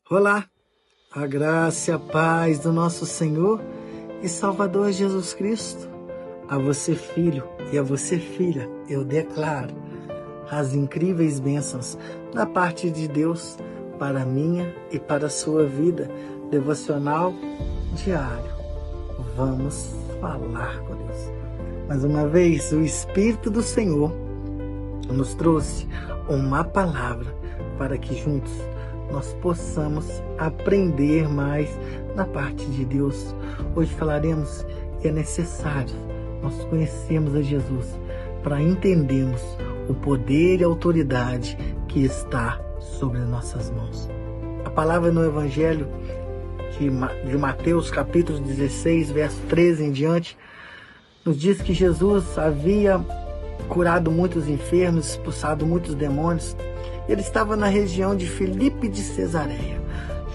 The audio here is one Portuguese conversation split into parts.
Olá, a graça e a paz do nosso Senhor e Salvador Jesus Cristo. A você, filho, e a você, filha, eu declaro as incríveis bênçãos da parte de Deus para a minha e para a sua vida devocional diário. Vamos falar com Deus. Mais uma vez, o Espírito do Senhor nos trouxe uma palavra para que juntos nós possamos aprender mais na parte de Deus. Hoje falaremos que é necessário nós conhecermos a Jesus para entendermos o poder e a autoridade que está sobre nossas mãos. A palavra no Evangelho de Mateus, capítulo 16, verso 13 em diante, nos diz que Jesus havia curado muitos enfermos, expulsado muitos demônios. Ele estava na região de Filipe de Cesareia.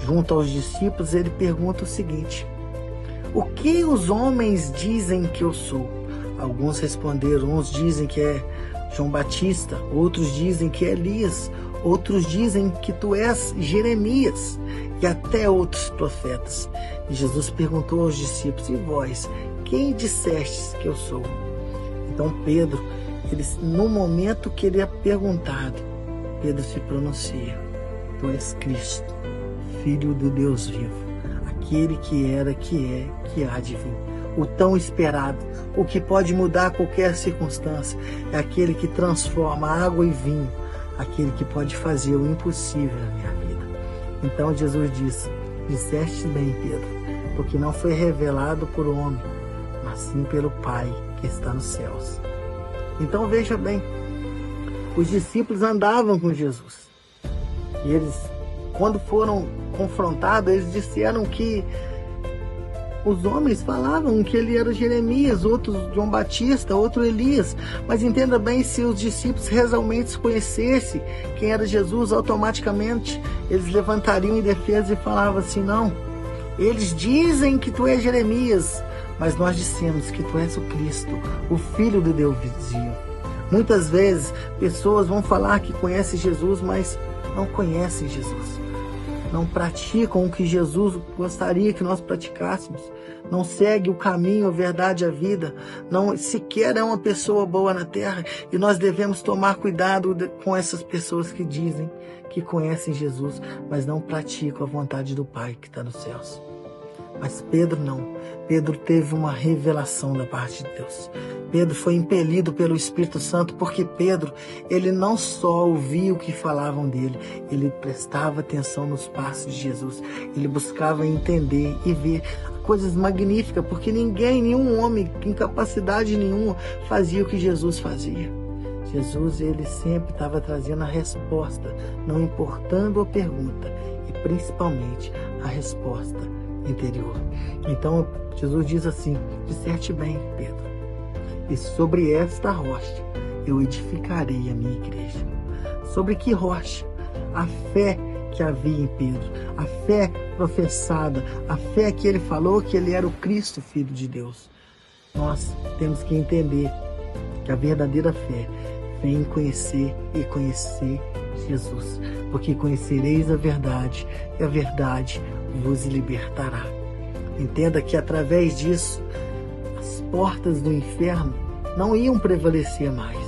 Junto aos discípulos, ele pergunta o seguinte: o que os homens dizem que eu sou? Alguns responderam, uns dizem que é João Batista, outros dizem que é Elias, outros dizem que tu és Jeremias e até outros profetas. E Jesus perguntou aos discípulos: e vós, quem dissestes que eu sou? Então Pedro, no momento que ele é perguntado, Pedro se pronuncia: tu és Cristo, Filho do Deus vivo, aquele que era, que é, que há de vir. O tão esperado, o que pode mudar qualquer circunstância, é aquele que transforma água e vinho, aquele que pode fazer o impossível na minha vida. Então Jesus diz: disseste bem, Pedro, porque não foi revelado por homem, mas sim pelo Pai que está nos céus. Então veja bem, os discípulos andavam com Jesus. E eles, quando foram confrontados, eles disseram que os homens falavam que ele era Jeremias, outros João Batista, outro Elias. Mas entenda bem, se os discípulos realmente conhecessem quem era Jesus, automaticamente eles levantariam em defesa e falavam assim: não, eles dizem que tu és Jeremias, mas nós dissemos que tu és o Cristo, o Filho do Deus vivo. Muitas vezes, pessoas vão falar que conhecem Jesus, mas não conhecem Jesus. Não praticam o que Jesus gostaria que nós praticássemos. Não segue o caminho, a verdade, a vida. Não sequer é uma pessoa boa na terra. E nós devemos tomar cuidado com essas pessoas que dizem que conhecem Jesus, mas não praticam a vontade do Pai que está nos céus. Mas Pedro não. Pedro teve uma revelação da parte de Deus. Pedro foi impelido pelo Espírito Santo, porque Pedro, ele não só ouvia o que falavam dele, ele prestava atenção nos passos de Jesus. Ele buscava entender e ver coisas magníficas, porque nenhum homem, com capacidade nenhuma, fazia o que Jesus fazia. Jesus, ele sempre estava trazendo a resposta, não importando a pergunta, e principalmente a resposta interior. Então Jesus diz assim: disseste bem, Pedro, e sobre esta rocha eu edificarei a minha igreja. Sobre que rocha? A fé que havia em Pedro, a fé professada, a fé que ele falou que ele era o Cristo, Filho de Deus. Nós temos que entender que a verdadeira fé vem em conhecer e conhecer Jesus, porque conhecereis a verdade e a verdade vos libertará. Entenda que através disso as portas do inferno não iam prevalecer mais.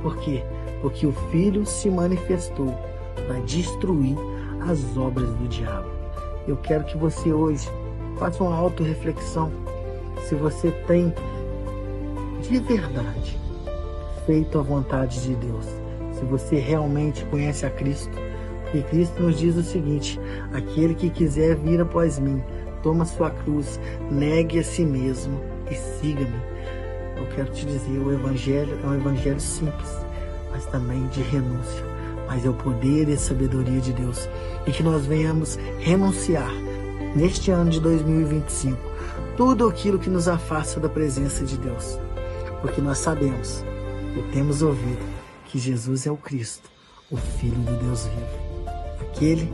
Por quê? Porque o Filho se manifestou para destruir as obras do diabo. Eu quero que você hoje faça uma autorreflexão. Se você tem de verdade feito a vontade de Deus, se você realmente conhece a Cristo, porque Cristo nos diz o seguinte: aquele que quiser vir após mim, toma sua cruz, negue a si mesmo e siga-me. Eu quero te dizer, o Evangelho é um Evangelho simples, mas também de renúncia. Mas é o poder e a sabedoria de Deus. E que nós venhamos renunciar, neste ano de 2025, tudo aquilo que nos afasta da presença de Deus. Porque nós sabemos, e temos ouvido, que Jesus é o Cristo, o Filho do Deus vivo. Aquele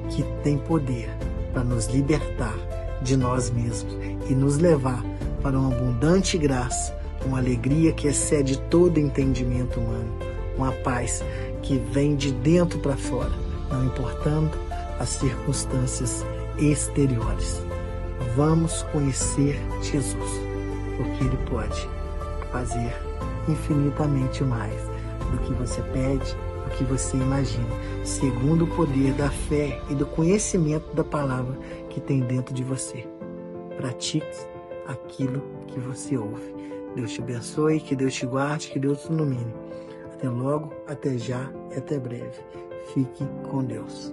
que tem poder para nos libertar de nós mesmos e nos levar para uma abundante graça, uma alegria que excede todo entendimento humano, uma paz que vem de dentro para fora, não importando as circunstâncias exteriores. Vamos conhecer Jesus, porque Ele pode fazer infinitamente mais do que você pede, do que você imagina, segundo o poder da fé e do conhecimento da palavra que tem dentro de você. Pratique aquilo que você ouve. Deus te abençoe, que Deus te guarde, que Deus te ilumine. Até logo, até já e até breve. Fique com Deus.